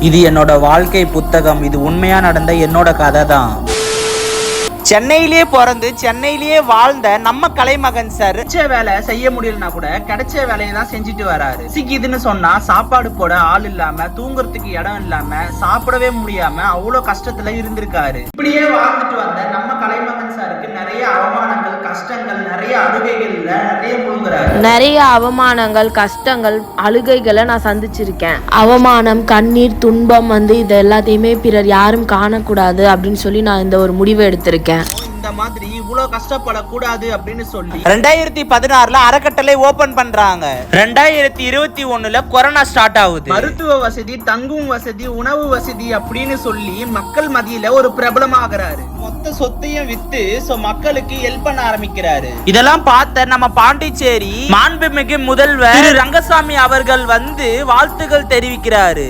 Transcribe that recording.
இது என்னோட வாழ்க்கை புத்தகம். இது உண்மையா நடந்த என்னோட கதை தான். சென்னையிலேயே பிறந்து சென்னையிலேயே வாழ்ந்த நம்ம கலைமகன் சார் கிடைச்ச வேலை செய்ய முடியலன்னா கூட கிடைச்ச வேலையை தான் செஞ்சுட்டு வராரு. சிக்கிதுன்னு சொன்னா சாப்பாடு போட ஆள் இல்லாம, தூங்குறதுக்கு இடம் இல்லாம, சாப்பிடவே முடியாம அவ்வளவு கஷ்டத்துல இருந்திருக்காரு. இப்படியே வாழ்ந்துட்டு வந்த நம்ம கலைமகன் சாருக்கு நிறைய அவமானங்கள், கஷ்டங்கள், நிறைய அழுகைகள்ல நிறைய முழுங்குறாரு. நிறைய அவமானங்கள், கஷ்டங்கள், அழுகைகளை நான் சந்திச்சிருக்கேன். அவமானம், கண்ணீர், துன்பம் இது எல்லாத்தையுமே பிறர் யாரும் காணக்கூடாது அப்படின்னு சொல்லி நான் இந்த ஒரு முடிவை எடுத்திருக்கேன். இந்த மாதிரி இவ்வளவு கஷ்டப்படக்கூடாது அப்படின்னு சொல்லி 2016 அறக்கட்டளை ஓபன் பண்றாங்க. 2021 கொரோனா ஸ்டார்ட் ஆகுது. மருத்துவ வசதி, தங்கும் வசதி, உணவு வசதி அப்படின்னு சொல்லி மக்கள் மத்தியில ஒரு பிரபலமாகிறாரு. மொத்த சொத்தையும் வித்து மக்களுக்கு ஹெல்ப் பண்ண ஆரம்பிக்கிறாரு. இதெல்லாம் பார்த்த நம்ம பாண்டிச்சேரி மாண்புமிகு முதல்வர் ரங்கசாமி அவர்கள் வாழ்த்துக்கள் தெரிவிக்கிறாரு.